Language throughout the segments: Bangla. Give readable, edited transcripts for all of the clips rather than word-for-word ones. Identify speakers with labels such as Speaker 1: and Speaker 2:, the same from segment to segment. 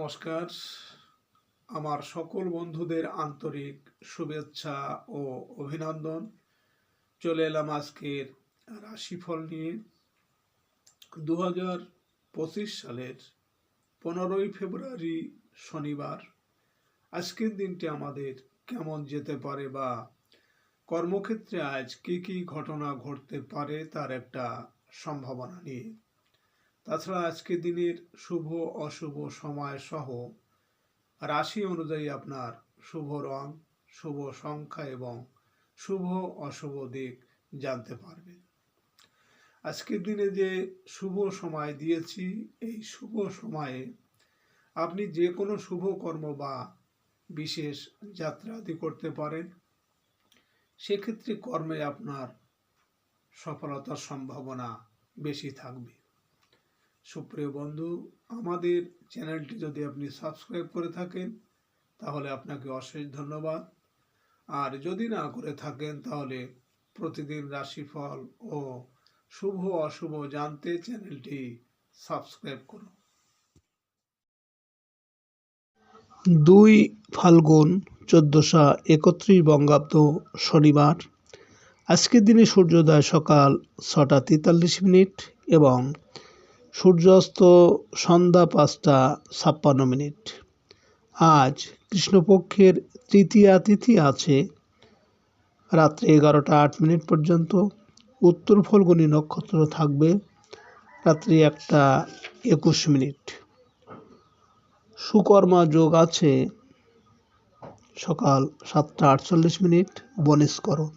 Speaker 1: নমস্কার। আমার সকল বন্ধুদের আন্তরিক শুভেচ্ছা ও অভিনন্দন। চলে এলাম আজকের রাশিফল নিয়ে। 2025 সালের 15ই ফেব্রুয়ারি শনিবার। আজকের দিনটি আমাদের কেমন যেতে পারে বা কর্মক্ষেত্রে আজ কি কি ঘটনা ঘটতে পারে তার একটা সম্ভাবনা নিয়ে। তাছাড়া আজকের দিনের শুভ অশুভ সময় সহ রাশি অনুযায়ী আপনার শুভ রং, শুভ সংখ্যা এবং শুভ অশুভ দিক জানতে পারবেন। আজকের দিনে যে শুভ সময় দিয়েছি, এই শুভ সময়ে আপনি যে কোনো শুভ কর্ম বা বিশেষ যাত্রা আদি করতে পারেন। সেক্ষেত্রে কর্মে আপনার সফলতার সম্ভাবনা বেশি থাকবে। সুপ্রিয় বন্ধু, আমাদের চ্যানেলটি যদি আপনি সাবস্ক্রাইব করে থাকেন তাহলে আপনাকে অশেষ ধন্যবাদ। আর যদি না করে থাকেন তাহলে প্রতিদিন রাশিফল ও শুভ অশুভ জানতে চ্যানেলটি সাবস্ক্রাইব করুন।
Speaker 2: 2 ফাল্গুন 1431 বঙ্গাব্দ শনিবার। আজকের দিনে সূর্যোদয় সকাল 6টা 43 এবং সূর্যাস্ত সন্ধ্যা 5টা 56। আজ কৃষ্ণপক্ষের তৃতীয়া তিথি আছে রাত্রে 11টা 8 পর্যন্ত। উত্তর ফল্গুনী নক্ষত্র থাকবে রাত্রি 1টা 21। সুকর্মা যোগ আছে সকাল 7টা 48 বনিষ্করণ।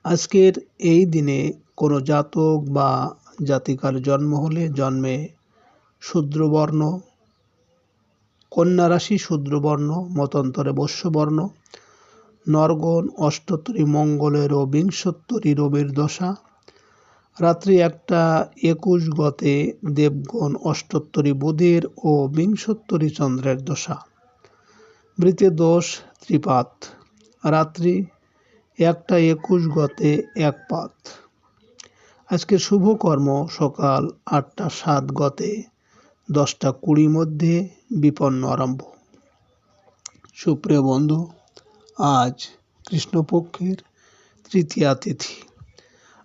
Speaker 2: আজকের এই দিনে কোনো জাতক বা জাতিকার জন্ম হলে জন্মে শূদ্রবর্ণ, কন্যা রাশি শূদ্রবর্ণ, মতান্তরে বৈশ্যবর্ণ, নরগণ অষ্টোত্তরী মঙ্গলের ও বিংশোত্তরী রবির দশা, রাত্রি 1টা 21 গতে দেবগণ অষ্টোত্তরী বুধের ও বিংশোত্তরী চন্দ্রের দশা, মৃতে দোষ ত্রিপাত, রাত্রি 1টা 21 গতে একপাত। আজকে শুভ কর্ম সকাল 8টা 7 গতে 10টা 20 মধ্যে বিপন্ন আরম্ভ। সুপ্রিয় বন্ধু, আজ কৃষ্ণপক্ষের তৃতীয়া তিথি।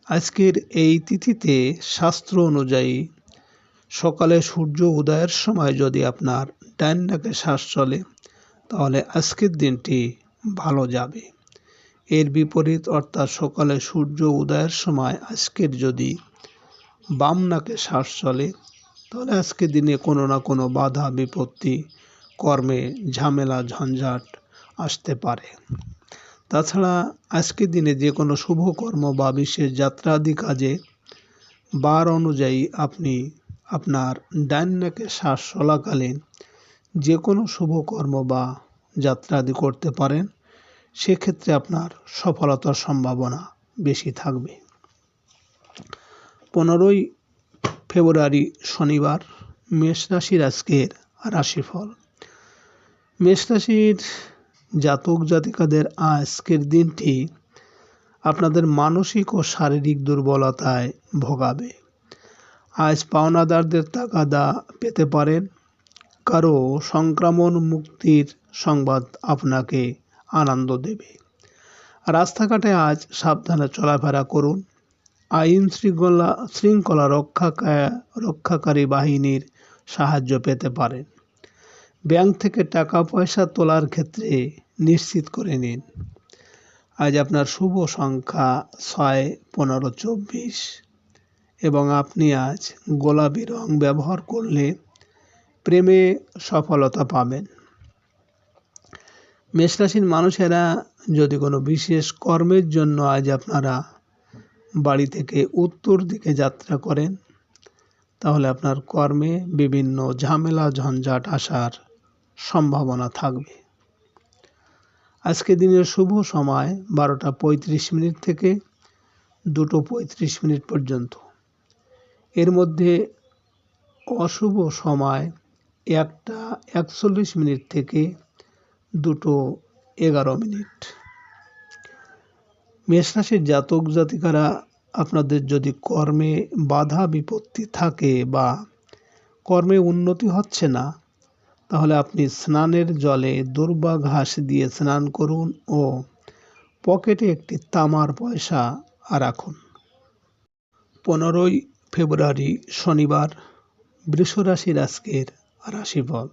Speaker 2: আজকের এই তিথিতে শাস্ত্র অনুযায়ী সকালে সূর্য উদয়ের সময় যদি আপনার ডান নাকে শ্বাস চলে তাহলে আজকের দিনটি ভালো যাবে। এর বিপরীত অর্থাৎ সকালে সূর্য উদয়ের সময় আজকের যদি বাম নাকে শ্বাস চলে তাহলে আজকের দিনে কোনো না কোনো বাধা বিপত্তি, কর্মে ঝামেলা ঝঞ্ঝাট আসতে পারে। তাছাড়া আজকের দিনে যে কোনো শুভ কর্ম বা বিশেষ যাত্রা আদি কাজে বার অনুযায়ী আপনি আপনার ডান নাকে শ্বাস চলাকালীন যে কোনো শুভ কর্ম বা যাত্রা আদি করতে পারেন। সেক্ষেত্রে আপনার সফলতার সম্ভাবনা বেশি থাকবে। 15ই ফেব্রুয়ারি শনিবার। মেষ রাশির আজকের রাশিফল। মেষ রাশির জাতক জাতিকাদের আজকের দিনটি আপনাদের মানসিক ও শারীরিক দুর্বলতায় ভোগাবে। আজ পাওনাদারদের তাগাদা পেতে পারেন। কারো সংক্রমণ মুক্তির সংবাদ আপনাকে আনন্দ দেবে। রাস্তাঘাটে আজ সাবধানে চলাফেরা করুন। আইন শৃঙ্খলা রক্ষাকারী বাহিনীর সাহায্য পেতে পারেন। ব্যাংক থেকে টাকা পয়সা তোলার ক্ষেত্রে নিশ্চিত করে নিন। আজ আপনার শুভ সংখ্যা 6, 15, 24 এবং আপনি আজ গোলাপি রং ব্যবহার করলে প্রেমে সফলতা পাবেন। মেষ রাশির মানুষেরা যদি কোনো বিশেষ কর্মের জন্য আজ আপনারা বাড়ি থেকে উত্তর দিকে যাত্রা করেন তাহলে আপনার কর্মে বিভিন্ন ঝামেলা ঝঞ্ঝাট আসার সম্ভাবনা থাকবে। আজকে দিনের শুভ সময় 12টা 35 থেকে 2টো 35 পর্যন্ত। এর মধ্যে অশুভ সময় 1টা 41 থেকে 2টো 11। মেষ রাশির জাতক জাতিকারা আপনাদের যদি কর্মে বাধা বিপত্তি থাকে বা কর্মে উন্নতি হচ্ছে না, তাহলে আপনি স্নানের জলে দুর্বা ঘাস দিয়ে স্নান করুন ও পকেটে একটি তামার পয়সা রাখুন। 15ই ফেব্রুয়ারি শনিবার, বৃষ রাশির আজকের রাশিফল।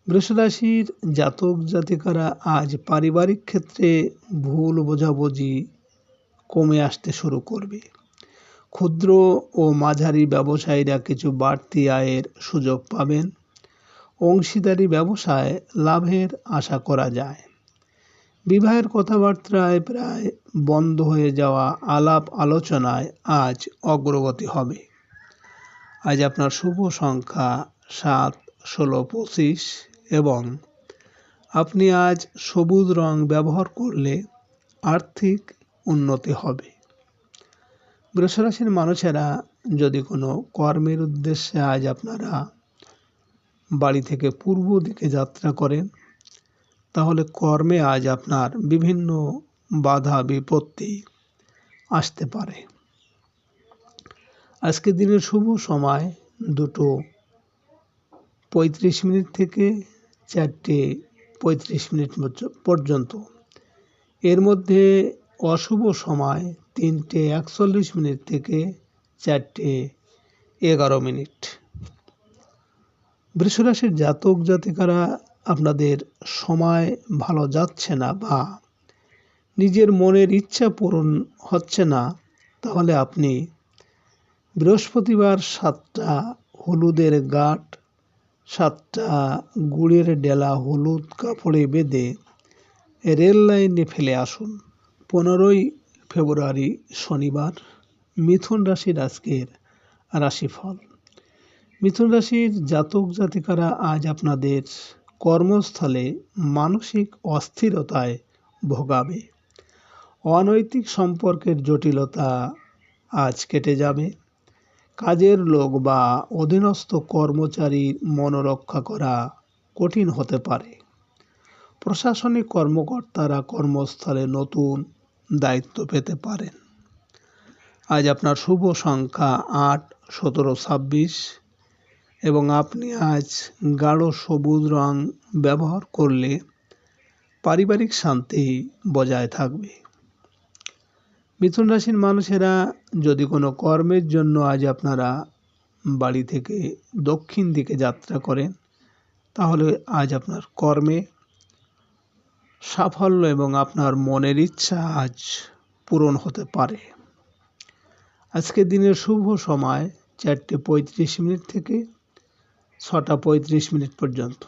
Speaker 2: বৃষ রাশির জাতক জাতিকারা আজ পারিবারিক ক্ষেত্রে ভুল বোঝাবুঝি কমে আসতে শুরু করবে। ক্ষুদ্র ও মাঝারি ব্যবসায়ীরা কিছু বাড়তি আয়ের সুযোগ পাবেন। অংশীদারি ব্যবসায় লাভের আশা করা যায়। বিবাহের কথাবার্তায় প্রায় বন্ধ হয়ে যাওয়া আলাপ আলোচনায় আজ অগ্রগতি হবে। আজ আপনার শুভ সংখ্যা 7, 16, 25 এবং আপনি আজ সবুজ রং ব্যবহার করলে আর্থিক উন্নতি হবে। বৃষ রাশির মানুষেরা যদি কোনো কর্মের উদ্দেশ্যে আজ আপনারা বাড়ি থেকে পূর্ব দিকে যাত্রা করেন, তাহলে কর্মে আজ আপনার বিভিন্ন বাধা বিপত্তি আসতে পারে। আজকের দিনের শুভ সময় 2:35 থেকে 4:35 পর্যন্ত। এর মধ্যে অশুভ সময় 3:41 থেকে 4:11। বৃষ রাশির জাতক জাতিকারা আপনাদের সময় ভালো যাচ্ছে না বা নিজের মনের ইচ্ছা পূরণ হচ্ছে না, তাহলে আপনি বৃহস্পতিবার 7টা হলুদের গাঁট, 7টা গুড়ের ডেলা হলুদ কাপড়ে বেঁধে রেল লাইনে ফেলে আসুন। 15ই ফেব্রুয়ারি শনিবার, মিথুন রাশির আজকের রাশিফল। মিথুন রাশির জাতক জাতিকারা আজ আপনাদের কর্মস্থলে মানসিক অস্থিরতায় ভোগাবে। অনৈতিক সম্পর্কের জটিলতা আজ কেটে যাবে। কাজের লোক বা অধীনস্থ কর্মচারীর মনোরক্ষা করা কঠিন হতে পারে। প্রশাসনিক কর্মকর্তারা কর্মস্থলে নতুন দায়িত্ব পেতে পারেন। আজ আপনার শুভ সংখ্যা 8, 17, 26 এবং আপনি আজ গাঢ় সবুজ রং ব্যবহার করলে পারিবারিক শান্তি বজায় থাকবে। মিথুন রাশির মানুষেরা যদি কোনো কর্মের জন্য আজ আপনারা বাড়ি থেকে দক্ষিণ দিকে যাত্রা করেন, তাহলে আজ আপনার কর্মে সাফল্য এবং আপনার মনের ইচ্ছা আজ পূরণ হতে পারে। আজকের দিনের শুভ সময় 4:35 থেকে 6:35 পর্যন্ত।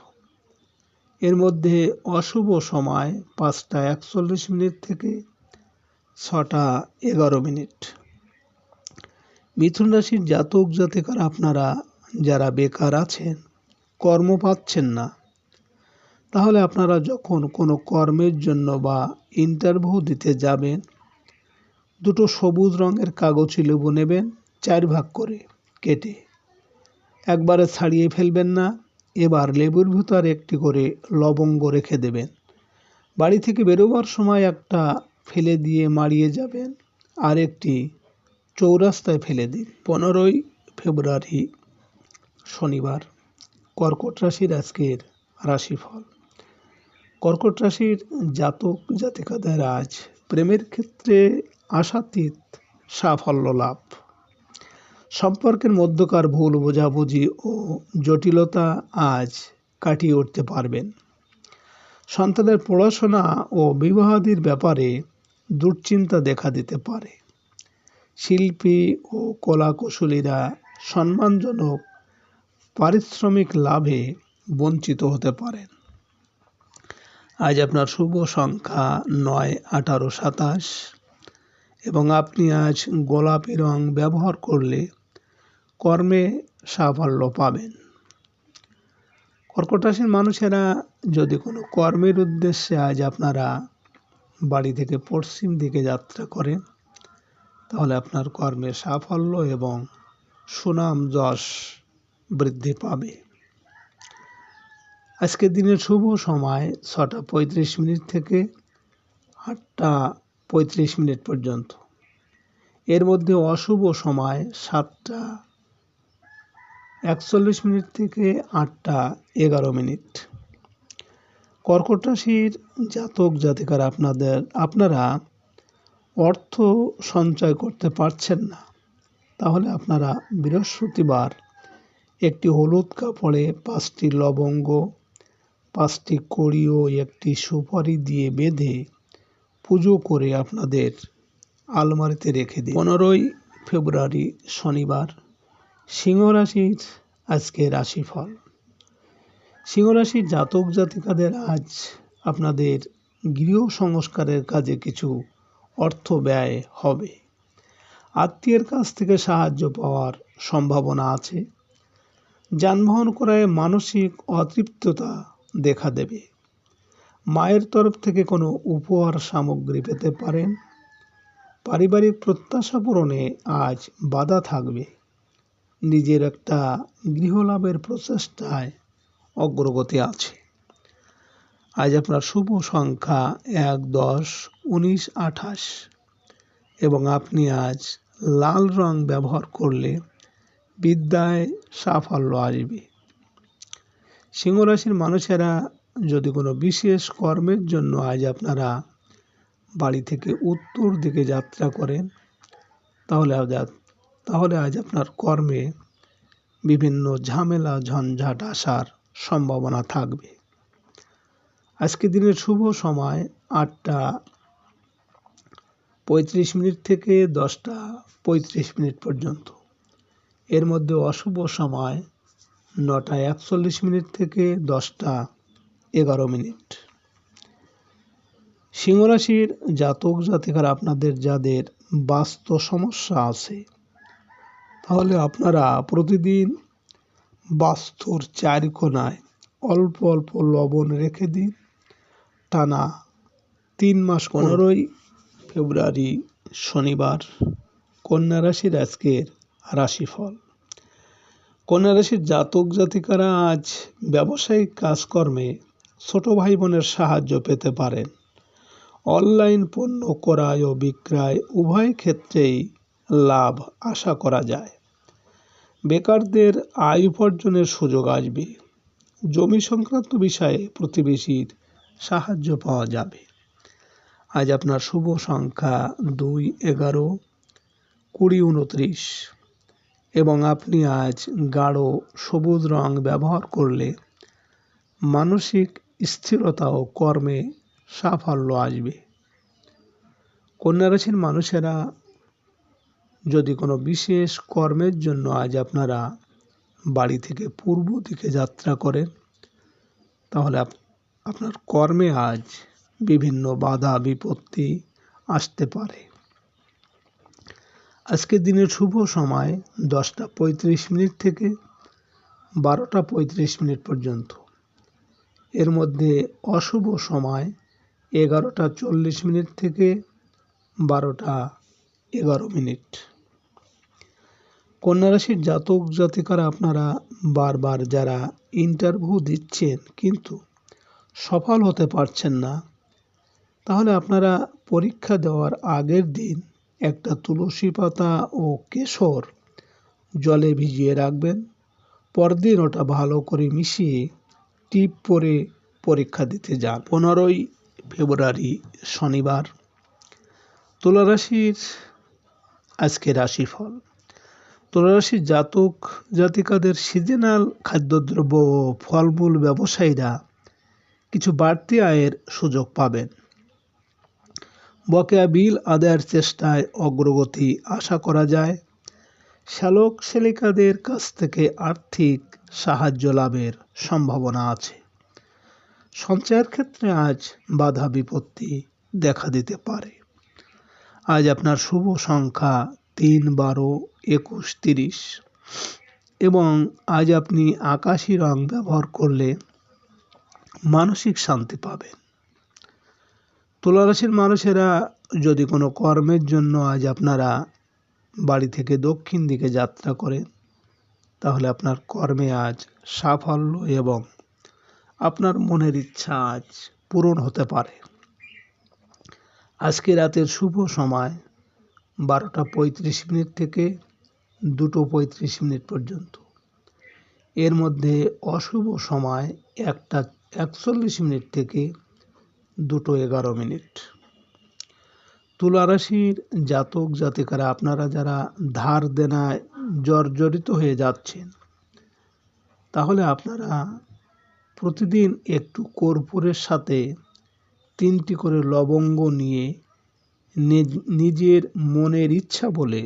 Speaker 2: এর মধ্যে অশুভ সময় 5:41 থেকে 6:11। মিথুন রাশির জাতক জাতিকারা আপনারা যারা বেকার আছেন, কর্ম পাচ্ছেন না, তাহলে আপনারা যখন কোনো কর্মের জন্য বা ইন্টারভিউ দিতে যাবেন, 2টো সবুজ রঙের কাগজি লেবু নেবেন, 4 ভাগ করে কেটে একবারে ছাড়িয়ে ফেলবেন না। এবার লেবুর ভিতর একটি করে লবঙ্গ রেখে দেবেন। বাড়ি থেকে বেরোবার সময় একটা ফেলে দিয়ে মারিয়ে যাবেন, আর একটি চৌরাস্তায় ফেলে দিন। 15ই ফেব্রুয়ারি শনিবার, কর্কট রাশির আজকের রাশিফল। কর্কট রাশির জাতক জাতিকাদের আজ প্রেমের ক্ষেত্রে আশাতীত সাফল্য লাভ। সম্পর্কের মধ্যকার ভুল বোঝাবুঝি ও জটিলতা আজ কাটিয়ে উঠতে পারবেন। সন্তানের পড়াশোনা ও বিবাহাদির ব্যাপারে দুশ্চিন্তা দেখা দিতে পারে। শিল্পী ও কলাকুশলীরা সম্মানজনক পারিশ্রমিক লাভে বঞ্চিত হতে পারেন। আজ আপনার শুভ সংখ্যা 9, 18, 27 এবং আপনি আজ গোলাপি রং ব্যবহার করলে কর্মে সাফল্য পাবেন। কর্কট রাশির মানুষেরা যদি কোনো কর্মের উদ্দেশ্যে আজ আপনারা বাড়ি থেকে পশ্চিম দিকে যাত্রা করেন, তাহলে আপনার কর্মে সাফল্য এবং সুনাম যশ বৃদ্ধি পাবে। আজকের দিনের শুভ সময় 6:35 থেকে 8:35 পর্যন্ত। এর মধ্যে অশুভ সময় 7টা 41 থেকে 8:11। কর্কট রাশির জাতক জাতিকারা আপনারা অর্থ সঞ্চয় করতে পারছেন না, তাহলে আপনারা বৃহস্পতিবার একটি হলুদ কাপড়ে 5টি লবঙ্গ, 5টি কড়ি ও একটি সুপারি দিয়ে বেঁধে পুজো করে আপনাদের আলমারিতে রেখে দিন। 15 ফেব্রুয়ারি শনিবার, সিংহ রাশির আজকে রাশিফল। সিংহ রাশির জাতক জাতিকাদের আজ আপনাদের গৃহ সংস্কারের কাজে কিছু অর্থ ব্যয় হবে। আত্মীয়ের কাছ থেকে সাহায্য পাওয়ার সম্ভাবনা আছে। যানবাহন ক্রয়ে মানসিক অতৃপ্ততা দেখা দেবে। মায়ের তরফ থেকে কোনো উপহার সামগ্রী পেতে পারেন। পারিবারিক প্রত্যাশা পূরণে আজ বাধা থাকবে। নিজের একটা গৃহলাভের প্রচেষ্টায় অগ্রগতি আছে। আজ আপনার শুভ সংখ্যা 1, 10, 19, 28 এবং আপনি আজ লাল রং ব্যবহার করলে বিদ্যায় সাফল্য আসবে। সিংহ রাশির মানুষেরা যদি কোনো বিশেষ কর্মের জন্য আজ আপনারা বাড়ি থেকে উত্তর দিকে যাত্রা করেন, তাহলে আজ আপনার কর্মে বিভিন্ন ঝামেলা ঝঞ্ঝাট আসার সম্ভাবনা থাকবে। আজকে দিনের শুভ সময় 8:35 থেকে 10:35 পর্যন্ত। এর মধ্যে অশুভ সময় 9:41 থেকে 10:11। সিংহ রাশির জাতক জাতিকারা আপনাদের যাদের বাস্তু সমস্যা আছে, তাহলে আপনারা প্রতিদিন বাস্তুর 4 কোণায় অল্প অল্প লবণ রেখে দিন। টানা 3 মাস। 15 ফেব্রুয়ারি শনিবার, কন্যা রাশির আজকের রাশিফল। কন্যা রাশির জাতক জাতিকারা আজ ব্যবসায়িক কাজকর্মে ছোট ভাই বোনের সাহায্য পেতে পারেন। অনলাইন পণ্য ক্রয় ও বিক্রয় উভয় ক্ষেত্রেই লাভ আশা করা যায়। বেকারদের আয় উপার্জনের সুযোগ আসবে। জমি সংক্রান্ত বিষয়ে প্রতিবেশীর সাহায্য পাওয়া যাবে। আজ আপনার শুভ সংখ্যা 2, 11, 20, 29 এবং আপনি আজ গাঢ় সবুজ রং ব্যবহার করলে মানসিক স্থিরতা ও কর্মে সাফল্য আসবে। কন্যা রাশির মানুষেরা যদি কোনো বিশেষ কর্মের জন্য আজ আপনারা বাড়ি থেকে পূর্ব দিকে যাত্রা করেন, তাহলে আপনার কর্মে আজ বিভিন্ন বাধা বিপত্তি আসতে পারে। আজকের দিনের শুভ সময় 10:35 থেকে 12:35 পর্যন্ত। এর মধ্যে অশুভ সময় 11:40 থেকে 12:11। কন্যা রাশির জাতক জাতিকারা আপনারা বারবার যারা ইন্টারভিউ দিচ্ছেন কিন্তু সফল হতে পারছেন না, তাহলে আপনারা পরীক্ষা দেওয়ার আগের দিন একটা তুলসী পাতা ও কেশর জলে ভিজিয়ে রাখবেন। পরদিন ওটা ভালো করে মিশিয়ে টিপ পরে পরীক্ষা দিতে যান। 15 ফেব্রুয়ারি শনিবার, তুলা রাশির আজকে রাশিফল। তুলা রাশির জাতক জাতিকাদের সিজনাল খাদ্যদ্রব্য ও ফলমূল ব্যবসায়ীরা কিছু বাড়তি আয়ের সুযোগ পাবেন। বকেয়া বিল আদায়ের চেষ্টায় অগ্রগতি আশা করা যায়। শ্যালক শ্যালিকাদের কাছ থেকে আর্থিক সাহায্য লাভের সম্ভাবনা আছে। সঞ্চয়ের ক্ষেত্রে আজ বাধা বিপত্তি দেখা দিতে পারে। আজ আপনার শুভ সংখ্যা 3, 12, 21, 30 এবং আজ আপনি আকাশি রং ব্যবহার করলে মানসিক শান্তি পাবেন। তুলা রাশির মানুষেরা যদি কোনো কর্মের জন্য আজ আপনারা বাড়ি থেকে দক্ষিণ দিকে যাত্রা করেন, তাহলে আপনার কর্মে আজ সাফল্য এবং আপনার মনের ইচ্ছা আজ পূরণ হতে পারে। আজকে রাতের শুভ সময় 12:35 থেকে 2:35 পর্যন্ত। এর মধ্যে অশুভ সময় 1:41 থেকে 2:11। তুলা রাশির জাতক জাতিকারা আপনারা যারা ধার দেনায় জর্জরিত হয়ে যাচ্ছেন, তাহলে আপনারা প্রতিদিন একটু কর্পূরের সাথে 3টি করে লবঙ্গ নিয়ে নিজের মনের ইচ্ছা বলে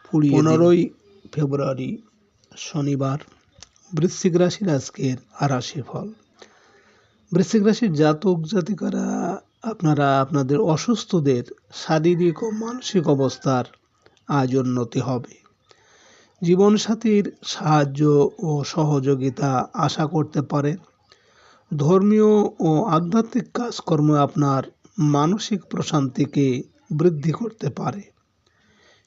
Speaker 2: পুড়িয়ে 15ই ফেব্রুয়ারি শনিবার বৃশ্চিক রাশির আজকের রাশিফল। বৃশ্চিক রাশির জাতক জাতিকারা আপনারা আপনাদের অসুস্থদের শারীরিক ও মানসিক অবস্থার আজ উন্নতি হবে। জীবনসাথীর সাহায্য ও সহযোগিতা আশা করতে পারেন। ধর্মীয় ও আধ্যাত্মিক কাজকর্ম আপনার মানসিক প্রশান্তিকে বৃদ্ধি করতে পারে।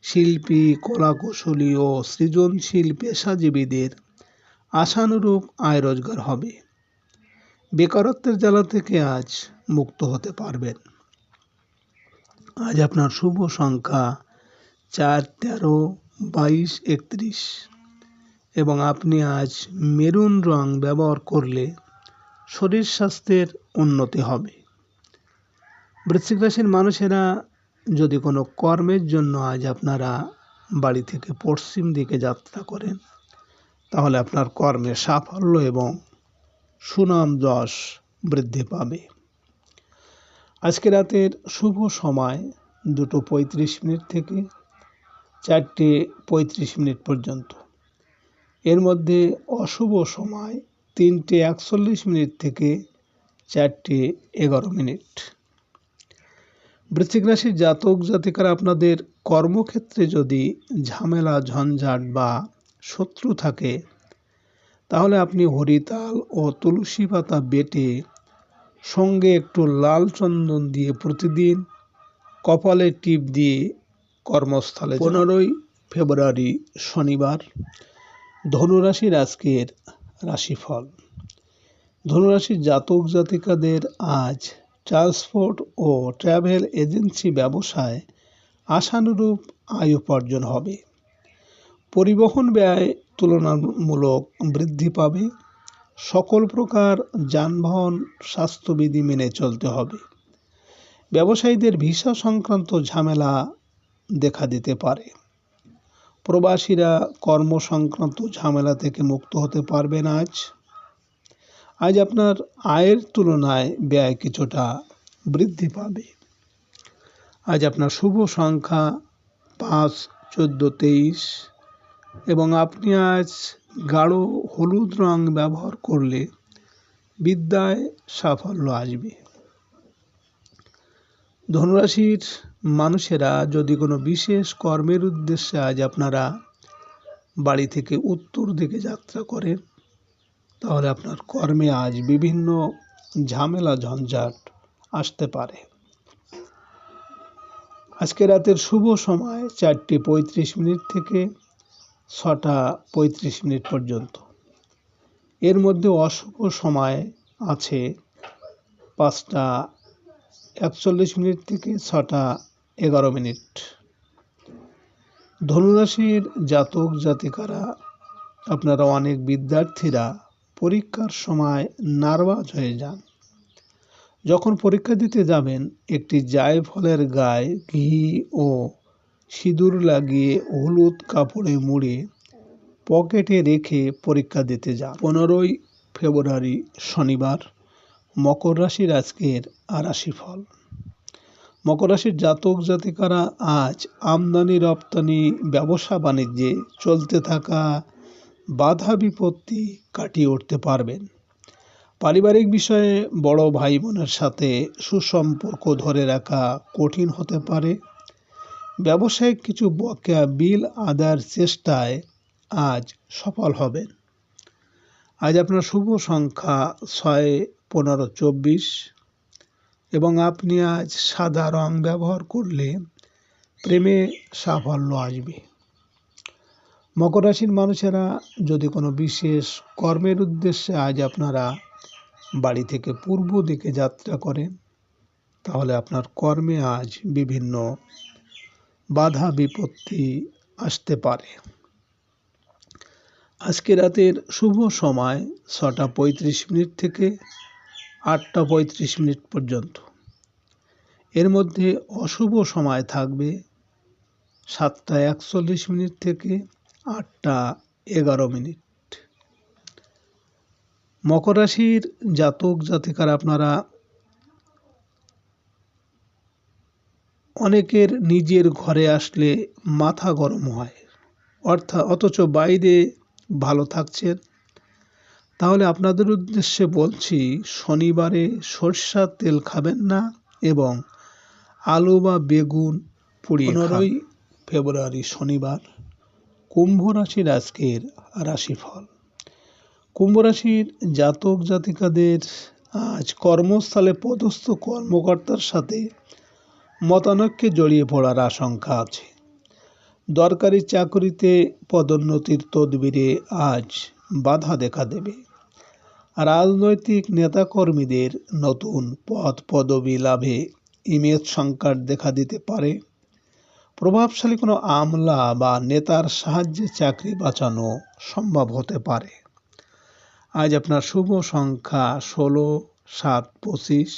Speaker 2: শিল্পী, কলাকুশলী ও সৃজনশীল পেশাজীবীদের আশানুরূপ আয় রোজগার হবে। বেকারত্বের জ্বালা থেকে আজ মুক্ত হতে পারবেন। আজ আপনার শুভ সংখ্যা 4, 13, 22, 31 এবং আপনি আজ মেরুন রং ব্যবহার করলে শরীর স্বাস্থ্যের উন্নতি হবে। বৃশ্চিক রাশির মানুষেরা যদি কোনো কর্মের জন্য আজ আপনারা বাড়ি থেকে পশ্চিম দিকে যাত্রা করেন, তাহলে আপনার কর্মে সাফল্য এবং সুনাম যশ বৃদ্ধি পাবে। আজকে রাতের শুভ সময় 2:35 থেকে 4:35 পর্যন্ত। এর মধ্যে অশুভ সময় 3:41 থেকে 4:11। বৃশ্চিক রাশির জাতক জাতিকারা আপনাদের কর্মক্ষেত্রে যদি ঝামেলা, ঝঞ্ঝাট বা শত্রু থাকে, তাহলে আপনি হরিতাল ও তুলসী পাতা বেটে সঙ্গে একটু লাল চন্দন দিয়ে প্রতিদিন কপালে টিপ দিয়ে কর্মস্থলে 15ই ফেব্রুয়ারি শনিবার ধনুরাশির আজকের রাশিফল। ধনুরাশির জাতক জাতিকাদের আজ ট্রান্সপোর্ট ও ট্রাভেল এজেন্সি ব্যবসায় আশানুরূপ আয় উপার্জন হবে। পরিবহন ব্যয় তুলনামূলক বৃদ্ধি পাবে। সকল প্রকার যানবাহন স্বাস্থ্যবিধি মেনে চলতে হবে। ব্যবসায়ীদের ভিসা সংক্রান্ত ঝামেলা দেখা দিতে পারে। প্রবাসীরা কর্ম সংক্রান্ত ঝামেলা থেকে মুক্ত হতে পারবেন। আজ আপনার আয়ের তুলনায় ব্যয় কিছুটা বৃদ্ধি পাবে। আজ আপনার শুভ সংখ্যা 5, 14, 23 এবং আপনি আজ গাঢ় হলুদ রং ব্যবহার করলে বিদ্যায় সাফল্য আসবে। ধনুরাশির মানুষেরা যদি কোনো বিশেষ কর্মের উদ্দেশ্যে আজ আপনারা বাড়ি থেকে উত্তর দিকে যাত্রা করেন, তাহলে আপনার কর্মে আজ বিভিন্ন ঝামেলা ঝঞ্ঝাট আসতে পারে। আজকে রাতের শুভ সময় 4:35 থেকে 6:35 পর্যন্ত। এর মধ্যে অশুভ সময় আছে 5:41 থেকে 6:11। ধনুরাশির জাতক জাতিকারা আপনারা অনেক বিদ্যার্থীরা পরীক্ষার সময় নার্ভাস হয়ে যান। যখন পরীক্ষা দিতে যাবেন, একটি জায়ফলের গায়ে ঘি ও সিঁদুর লাগিয়ে হলুদ কাপড়ে মুড়ে পকেটে রেখে পরীক্ষা দিতে যান। 15ই ফেব্রুয়ারি শনিবার মকর রাশির আজকের রাশিফল। মকর রাশির জাতক জাতিকারা আজ আমদানি রপ্তানি ব্যবসা বাণিজ্যে চলতে থাকা বাধা বিপত্তি কাটিয়ে উঠতে পারবেন। পারিবারিক বিষয়ে বড় ভাই বোনের সাথে সুসম্পর্ক ধরে রাখা কঠিন হতে পারে। ব্যবসায়িক কিছু বকেয়া বিল আদায়ের চেষ্টায় আজ সফল হবেন। আজ আপনার শুভ সংখ্যা 6, 15, 24 এবং আপনি আজ সাদা রং ব্যবহার করলে প্রেমে সাফল্য আসবে। মকর রাশির মানুষেরা যদি কোনো বিশেষ কর্মের উদ্দেশ্যে আজ আপনারা বাড়ি থেকে পূর্ব দিকে যাত্রা করেন, তাহলে আপনার কর্মে আজ বিভিন্ন বাধা বিপত্তি আসতে পারে। আজকে রাতের শুভ সময় 6:35 থেকে 8:35 পর্যন্ত। এর মধ্যে অশুভ সময় থাকবে 7:41 থেকে 8:11। মকর রাশির জাতক জাতিকারা আপনারা অনেকের নিজের ঘরে আসলে মাথা গরম হয়, অথচ বাইরে ভালো থাকছেন। তাহলে আপনাদের উদ্দেশ্যে বলছি, শনিবারে সরষের তেল খাবেন না এবং আলু বা বেগুন পুড়িয়ে খান। 15 ফেব্রুয়ারি শনিবার। কুম্ভ রাশির আজকের রাশিফল। কুম্ভ রাশির জাতক জাতিকাদের আজ কর্মস্থলে পদস্থ কর্মকর্তার সাথে মতানৈক্যে জড়িয়ে পড়ার আশঙ্কা আছে। দরকারি চাকরিতে পদোন্নতির তদবিরে আজ বাধা দেখা দেবে। রাজনৈতিক নেতাকর্মীদের নতুন পদ পদবি লাভে ইমেজ সংকট দেখা দিতে পারে। প্রভাবশালী কোনো আমলা বা নেতার সাহায্যে চাকরি বাঁচানো সম্ভব হতে পারে। আজ আপনার শুভ সংখ্যা 16, 7, 25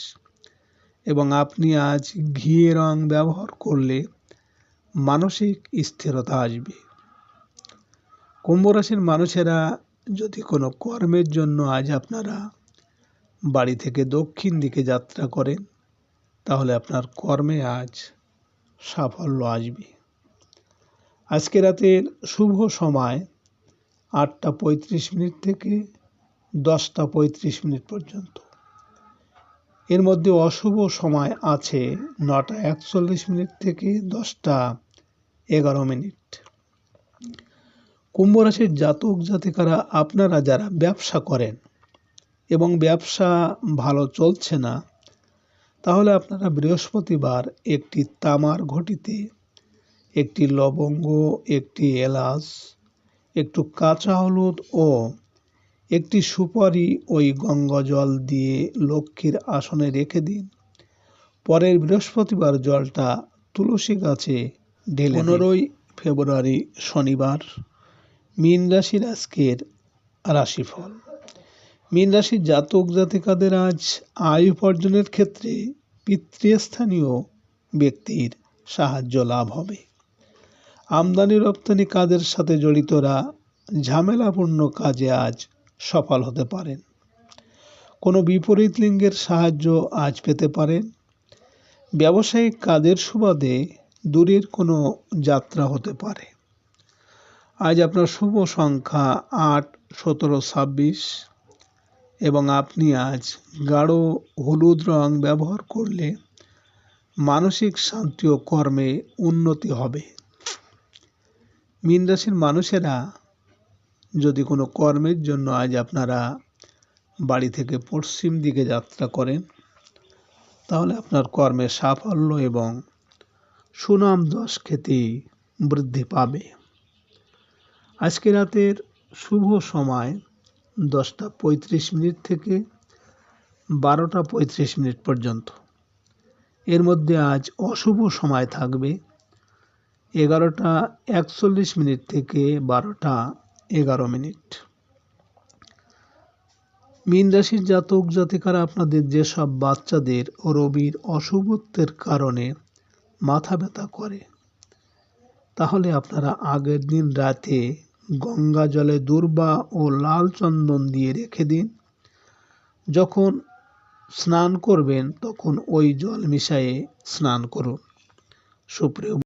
Speaker 2: এবং আপনি আজ ঘিয়ে রং ব্যবহার করলে মানসিক স্থিরতা আসবে। কুম্ভ রাশির মানুষেরা যদি কোনো কর্মের জন্য আজ আপনারা বাড়ি থেকে দক্ষিণ দিকে যাত্রা করেন, তাহলে আপনার কর্মে আজ সাফল্য আসবে। আজকে রাতের শুভ সময় 8:35 থেকে 10:35 পর্যন্ত। এর মধ্যে অশুভ সময় আছে 9:41 থেকে 10:11। কুম্ভ রাশির জাতক জাতিকারা আপনারা যারা ব্যবসা করেন এবং ব্যবসা ভালো চলছে না, তাহলে আপনারা বৃহস্পতিবার একটি তামার ঘটিতে একটি লবঙ্গ, একটি এলাচ, একটু কাঁচা হলুদ ও একটি সুপারি ওই গঙ্গা জল দিয়ে লক্ষ্মীর আসনে রেখে দিন। পরের বৃহস্পতিবার জলটা তুলসী গাছে ঢেলে দিন। 15 ফেব্রুয়ারি শনিবার। মীন রাশির আজকের রাশিফল। মীন রাশির জাতক জাতিকাদের আজ আয় উপার্জনের ক্ষেত্রে পিতৃস্থানীয় ব্যক্তির সাহায্য লাভ হবে। আমদানি রপ্তানি কাজের সাথে জড়িতরা ঝামেলাপূর্ণ কাজে আজ সফল হতে পারেন। কোনো বিপরীত লিঙ্গের সাহায্য আজ পেতে পারেন। ব্যবসায়িক কাজের সুবাদে দূরের কোনো যাত্রা হতে পারে। আজ আপনার শুভ সংখ্যা 8, 17, 26 এবং আপনি আজ গাঢ় হলুদ রং ব্যবহার করলে মানসিক শান্তি ও কর্মে উন্নতি হবে। মীন রাশির মানুষেরা যদি কোনো কর্মের জন্য আজ আপনারা বাড়ি থেকে পশ্চিম দিকে যাত্রা করেন, তাহলে আপনার কর্মে সাফল্য এবং সুনাম যশ খ্যাতি বৃদ্ধি পাবে। আজকে রাতের শুভ সময় 10:35 থেকে 12:35 পর্যন্ত। এর মধ্যে আজ অশুভ সময় থাকবে 11:41 থেকে 12:11। মীন রাশির জাতক জাতিকারা আপনাদের যেসব বাচ্চাদের রবির অশুভত্বের কারণে মাথা ব্যথা করে, তাহলে আপনারা আগের দিন রাতে গঙ্গা জলে দূর্বা ও লাল চন্দন দিয়ে রেখে দিন। যখন স্নান করবেন তখন ওই জল মিশিয়ে স্নান করুন। সুপ্রিয়